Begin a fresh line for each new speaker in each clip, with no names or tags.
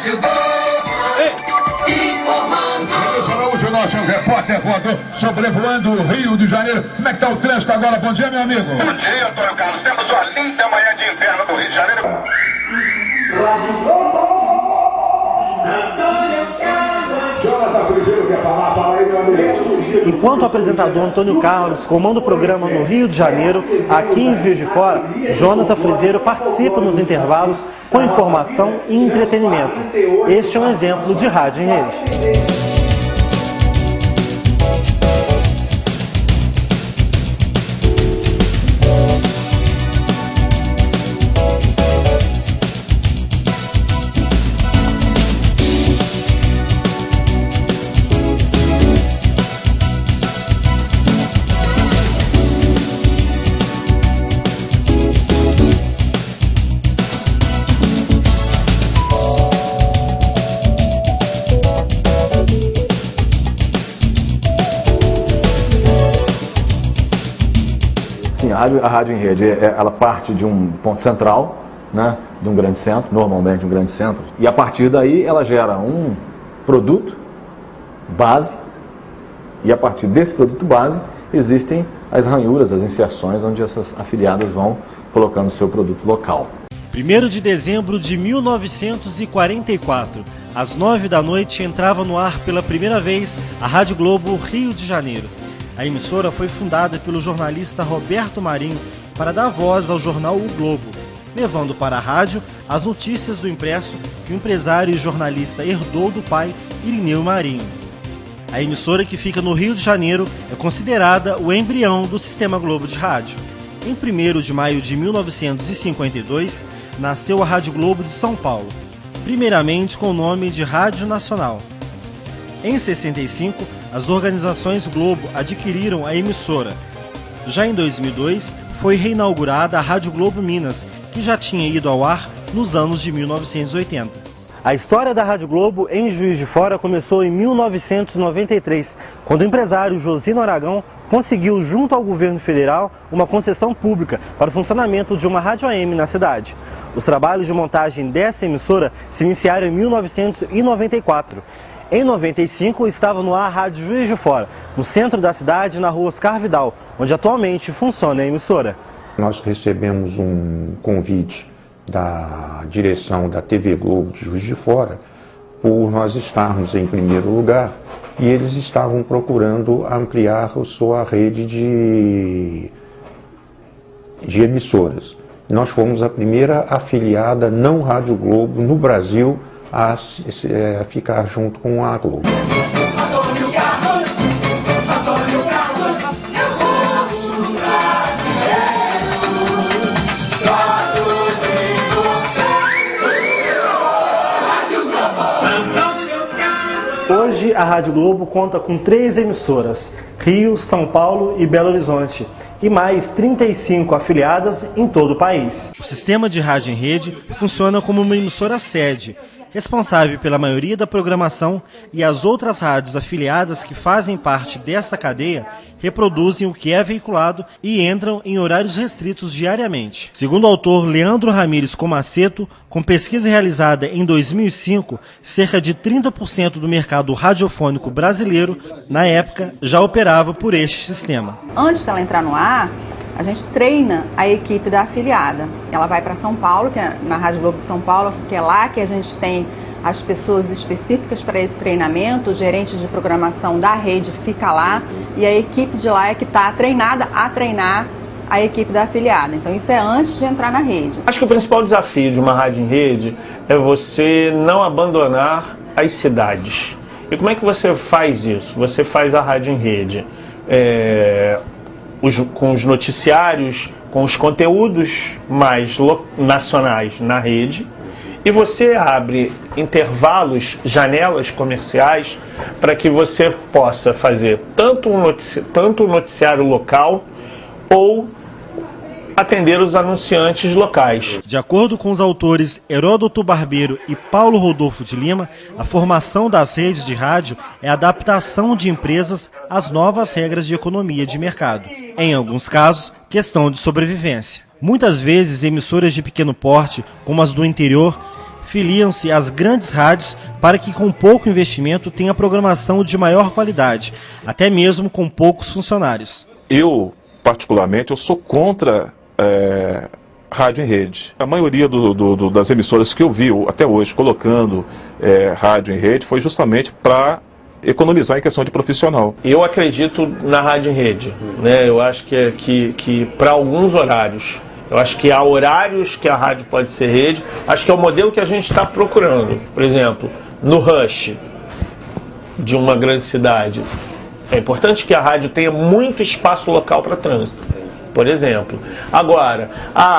O nosso repórter voador sobrevoando o Rio de Janeiro. Como é que está o trânsito agora? Bom dia, meu amigo.
Bom dia, Antônio Carlos. Temos uma linda manhã de inverno do Rio de Janeiro.
Enquanto o apresentador Antônio Carlos comanda o programa no Rio de Janeiro, aqui em Juiz de Fora, Jonathan Frizeiro participa nos intervalos com informação e entretenimento. Este é um exemplo de rádio em rede.
Sim, a rádio em rede, ela parte de um ponto central, né, de um grande centro, normalmente um grande centro, e a partir daí ela gera um produto base, e a partir desse produto base existem as ranhuras, as inserções, onde essas afiliadas vão colocando o seu produto local.
1º de dezembro de 1944, às 9 da noite, entrava no ar pela primeira vez a Rádio Globo Rio de Janeiro. A emissora foi fundada pelo jornalista Roberto Marinho para dar voz ao jornal O Globo, levando para a rádio as notícias do impresso que o empresário e jornalista herdou do pai Irineu Marinho. A emissora, que fica no Rio de Janeiro, é considerada o embrião do Sistema Globo de rádio. Em 1º de maio de 1952, nasceu a Rádio Globo de São Paulo, primeiramente com o nome de Rádio Nacional. Em 65, as organizações Globo adquiriram a emissora. Já em 2002, foi reinaugurada a Rádio Globo Minas, que já tinha ido ao ar nos anos de 1980. A história da Rádio Globo em Juiz de Fora começou em 1993, quando o empresário Josino Aragão conseguiu, junto ao governo federal, uma concessão pública para o funcionamento de uma rádio AM na cidade. Os trabalhos de montagem dessa emissora se iniciaram em 1994. Em 95, estava no ar a Rádio Juiz de Fora, no centro da cidade, na rua Oscar Vidal, onde atualmente funciona a emissora.
Nós recebemos um convite da direção da TV Globo de Juiz de Fora, por nós estarmos em primeiro lugar, e eles estavam procurando ampliar a sua rede de emissoras. Nós fomos a primeira afiliada não Rádio Globo no Brasil a ficar junto com a Globo.
Hoje a Rádio Globo conta com 3 emissoras, Rio, São Paulo e Belo Horizonte, e mais 35 afiliadas em todo o país. O sistema de rádio em rede funciona como uma emissora sede, responsável pela maioria da programação, e as outras rádios afiliadas que fazem parte dessa cadeia reproduzem o que é veiculado e entram em horários restritos diariamente. Segundo o autor Leandro Ramires Comaceto, com pesquisa realizada em 2005, cerca de 30% do mercado radiofônico brasileiro, na época, já operava por este sistema.
Antes dela entrar no ar, a gente treina a equipe da afiliada. Ela vai para São Paulo, que é na Rádio Globo de São Paulo, que é lá que a gente tem as pessoas específicas para esse treinamento. O gerente de programação da rede fica lá e a equipe de lá é que está treinada a treinar a equipe da afiliada. Então isso é antes de entrar na rede.
Acho que o principal desafio de uma rádio em rede é você não abandonar as cidades. E como é que você faz isso? Você faz a rádio em rede com os noticiários, com os conteúdos mais nacionais na rede, e você abre intervalos, janelas comerciais, para que você possa fazer tanto um noticiário local ou atender os anunciantes locais.
De acordo com os autores Heródoto Barbeiro e Paulo Rodolfo de Lima, a formação das redes de rádio é a adaptação de empresas às novas regras de economia de mercado. Em alguns casos, questão de sobrevivência. Muitas vezes, emissoras de pequeno porte, como as do interior, filiam-se às grandes rádios para que com pouco investimento tenha programação de maior qualidade, até mesmo com poucos funcionários.
Eu, particularmente, eu sou contra rádio em rede. A maioria das emissoras que eu vi até hoje colocando rádio em rede foi justamente para economizar em questão de profissional.
Eu acredito na rádio em rede, né? Eu acho que para alguns horários, eu acho que há horários que a rádio pode ser rede, acho que é o modelo que a gente está procurando. Por exemplo, no rush de uma grande cidade, é importante que a rádio tenha muito espaço local para trânsito, por exemplo. Agora,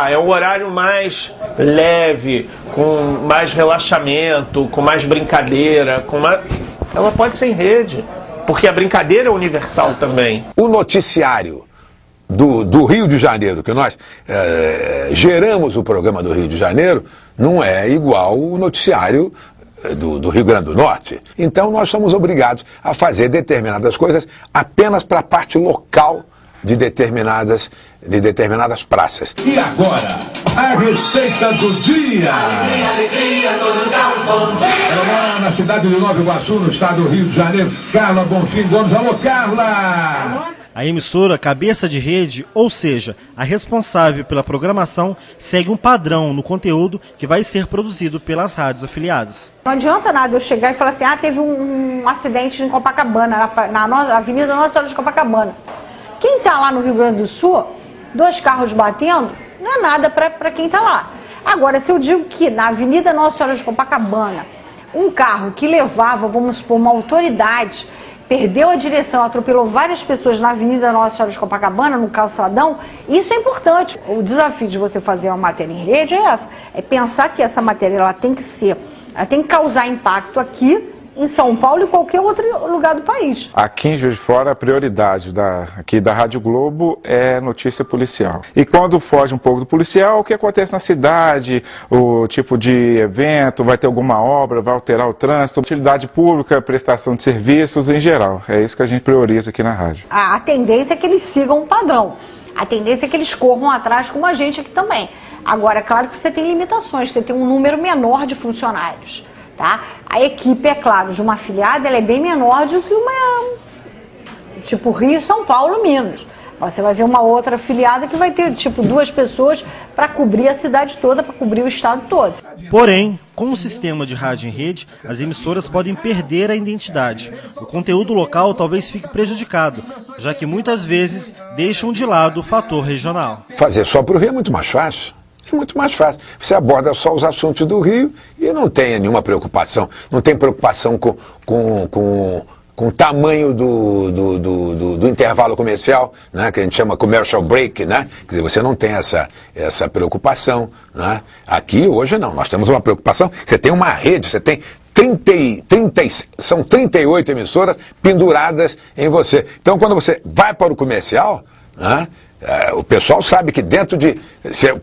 é um horário mais leve, com mais relaxamento, com mais brincadeira, ela pode ser em rede, porque a brincadeira é universal também.
O noticiário do Rio de Janeiro, que nós geramos o programa do Rio de Janeiro, não é igual o noticiário do Rio Grande do Norte. Então nós somos obrigados a fazer determinadas coisas apenas para a parte local de determinadas praças.
E agora, a receita do dia.
Alegria, todo lugar, bom dia.
É lá na cidade de Nova Iguaçu, no estado do Rio de Janeiro. Carla Bonfim Gomes. Alô, Carla!
A emissora cabeça de rede, ou seja, a responsável pela programação, segue um padrão no conteúdo que vai ser produzido pelas rádios afiliadas.
Não adianta nada eu chegar e falar assim, teve um acidente em Copacabana, na Avenida Nossa Senhora de Copacabana. Quem está lá no Rio Grande do Sul, 2 carros batendo, não é nada para quem está lá. Agora, se eu digo que na Avenida Nossa Senhora de Copacabana, um carro que levava, vamos supor, uma autoridade, perdeu a direção, atropelou várias pessoas na Avenida Nossa Senhora de Copacabana, no calçadão, isso é importante. O desafio de você fazer uma matéria em rede é essa, é pensar que essa matéria ela tem que causar impacto aqui em São Paulo e qualquer outro lugar do país.
Aqui em Juiz de Fora, a prioridade aqui da Rádio Globo é notícia policial. E quando foge um pouco do policial, o que acontece na cidade, o tipo de evento, vai ter alguma obra, vai alterar o trânsito, utilidade pública, prestação de serviços em geral. É isso que a gente prioriza aqui na rádio. A
tendência é que eles sigam um padrão. A tendência é que eles corram atrás como a gente aqui também. Agora, é claro que você tem limitações, você tem um número menor de funcionários. Tá? A equipe, é claro, de uma afiliada, ela é bem menor do que uma, tipo Rio, São Paulo, Minas. Você vai ver uma outra afiliada que vai ter, tipo, 2 pessoas para cobrir a cidade toda, para cobrir o estado todo.
Porém, com o sistema de rádio em rede, as emissoras podem perder a identidade. O conteúdo local talvez fique prejudicado, já que muitas vezes deixam de lado o fator regional.
Fazer só para o Rio é muito mais fácil. É muito mais fácil. Você aborda só os assuntos do Rio e não tem nenhuma preocupação. Não tem preocupação com o tamanho do intervalo comercial, né, que a gente chama commercial break, né? Quer dizer, você não tem essa preocupação. Né? Aqui, hoje, não. Nós temos uma preocupação. Você tem uma rede, você tem são 38 emissoras penduradas em você. Então, quando você vai para o comercial, né, o pessoal sabe que dentro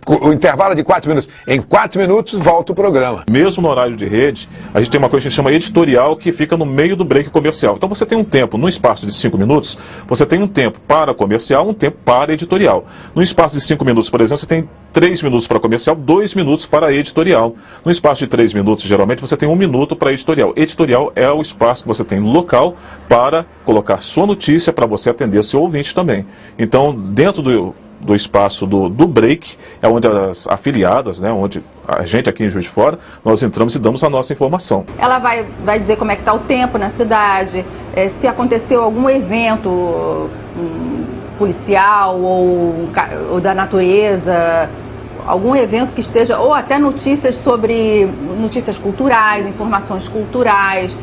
o intervalo é de 4 minutos. Em 4 minutos volta o programa.
Mesmo no horário de rede, a gente tem uma coisa que a gente chama editorial, que fica no meio do break comercial. Então você tem um tempo, no espaço de 5 minutos, você tem um tempo para comercial, um tempo para editorial. No espaço de 5 minutos, por exemplo, você tem 3 minutos para comercial, 2 minutos para editorial. No espaço de 3 minutos, geralmente, você tem 1 minuto para editorial. Editorial é o espaço que você tem local para colocar sua notícia para você atender seu ouvinte também. Então, dentro do espaço do break, é onde as afiliadas, né, onde a gente aqui em Juiz de Fora, nós entramos e damos a nossa informação.
Ela vai dizer como é que está o tempo na cidade, se aconteceu algum evento policial ou da natureza, algum evento que esteja, ou até notícias culturais, informações culturais,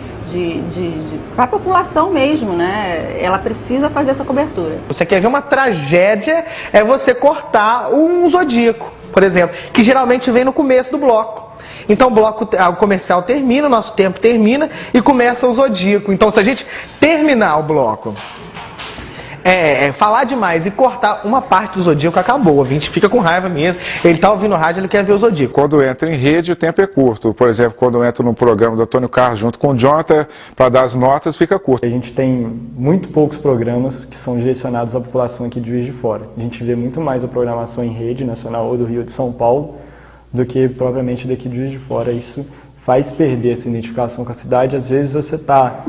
para a população mesmo, né? Ela precisa fazer essa cobertura.
Você quer ver uma tragédia, é você cortar um zodíaco, por exemplo, que geralmente vem no começo do bloco. Então o comercial termina, o nosso tempo termina e começa o zodíaco. Então se a gente terminar o bloco, falar demais e cortar uma parte do zodíaco, acabou. O ouvinte fica com raiva mesmo. Ele está ouvindo rádio, ele quer ver o zodíaco.
Quando entra em rede, o tempo é curto. Por exemplo, quando entra no programa do Antônio Carlos junto com o Jonathan, para dar as notas, fica curto.
A gente tem muito poucos programas que são direcionados à população aqui de Juiz de Fora. A gente vê muito mais a programação em rede nacional ou do Rio de São Paulo do que propriamente daqui de Juiz de Fora. Isso faz perder essa identificação com a cidade. Às vezes você está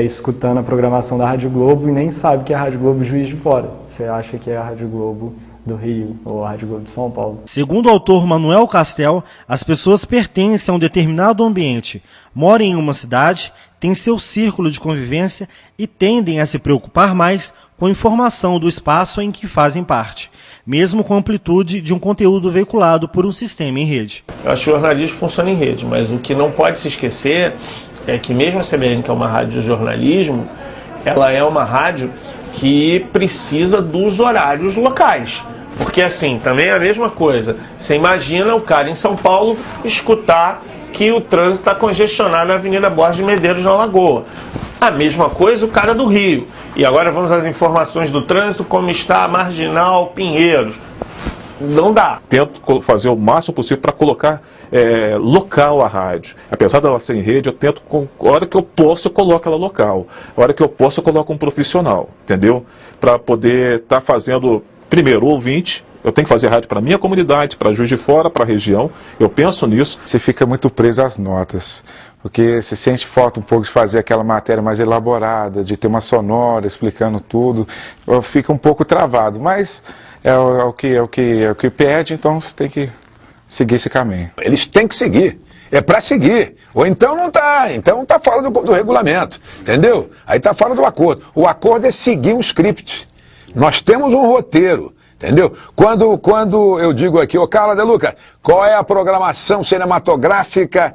escutando a programação da Rádio Globo e nem sabe que é a Rádio Globo Juiz de Fora. Você acha que é a Rádio Globo do Rio ou a Rádio Globo de São Paulo.
Segundo o autor Manuel Castel, as pessoas pertencem a um determinado ambiente, moram em uma cidade, têm seu círculo de convivência e tendem a se preocupar mais com a informação do espaço em que fazem parte, mesmo com a amplitude de um conteúdo veiculado por um sistema em rede.
Eu acho que o jornalismo funciona em rede, mas o que não pode se esquecer é que mesmo a CBN, que é uma rádio de jornalismo, ela é uma rádio que precisa dos horários locais. Porque assim, também é a mesma coisa. Você imagina o cara em São Paulo escutar que o trânsito está congestionado na Avenida Borges de Medeiros, na Lagoa. A mesma coisa o cara do Rio. E agora vamos às informações do trânsito, como está a Marginal Pinheiros. Não dá.
Tento fazer o máximo possível para colocar local a rádio. Apesar dela ser em rede, eu tento, a hora que eu posso, eu coloco ela local. A hora que eu posso, eu coloco um profissional, entendeu? Para poder estar fazendo, primeiro, o ouvinte. Eu tenho que fazer rádio para a minha comunidade, para Juiz de Fora, para a região. Eu penso nisso.
Você fica muito preso às notas, porque você sente falta um pouco de fazer aquela matéria mais elaborada, de ter uma sonora explicando tudo. Fica um pouco travado, mas é o que pede, então você tem que seguir esse caminho.
Eles têm que seguir. É para seguir. Ou então não está. Então está fora do regulamento. Entendeu? Aí está fora do acordo. O acordo é seguir um script. Nós temos um roteiro. Entendeu? Quando eu digo aqui, ô Carla De Luca, qual é a programação cinematográfica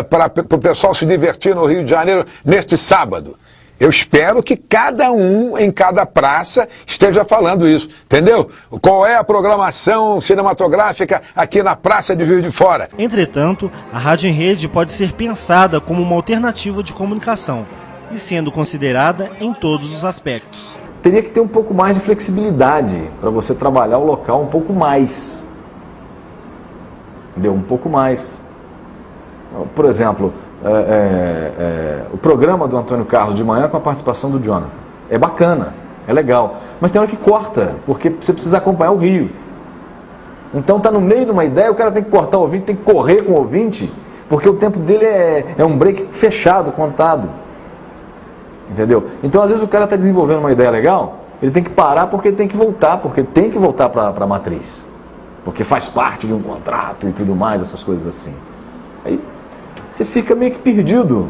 para o pessoal se divertir no Rio de Janeiro neste sábado? Eu espero que cada um em cada praça esteja falando isso, entendeu? Qual é a programação cinematográfica aqui na Praça de Juiz de Fora?
Entretanto, a rádio em rede pode ser pensada como uma alternativa de comunicação e sendo considerada em todos os aspectos.
Teria que ter um pouco mais de flexibilidade para você trabalhar o local um pouco mais. Entendeu? Um pouco mais. Por exemplo, o programa do Antônio Carlos de manhã com a participação do Jonathan. É bacana, é legal. Mas tem hora que corta, porque você precisa acompanhar o Rio. Então tá no meio de uma ideia, o cara tem que cortar o ouvinte, tem que correr com o ouvinte, porque o tempo dele é um break fechado, contado. Entendeu? Então, às vezes, o cara está desenvolvendo uma ideia legal, ele tem que parar porque ele tem que voltar para a matriz. Porque faz parte de um contrato e tudo mais, essas coisas assim. Aí você fica meio que perdido.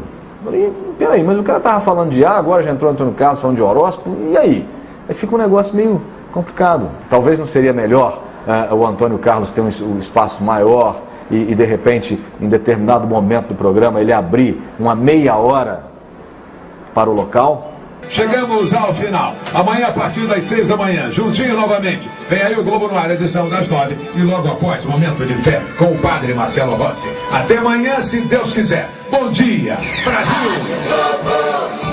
Peraí, mas o cara estava falando de A, agora já entrou Antônio Carlos falando de horóscopo, e aí? Aí fica um negócio meio complicado. Talvez não seria melhor o Antônio Carlos ter um espaço maior e, de repente, em determinado momento do programa, ele abrir uma meia hora para o local?
Chegamos ao final. Amanhã, a partir das 6 da manhã, juntinho novamente. Vem aí o Globo no ar, edição das 9. E logo após, Momento de Fé, com o padre Marcelo Rossi. Até amanhã, se Deus quiser. Bom dia, Brasil!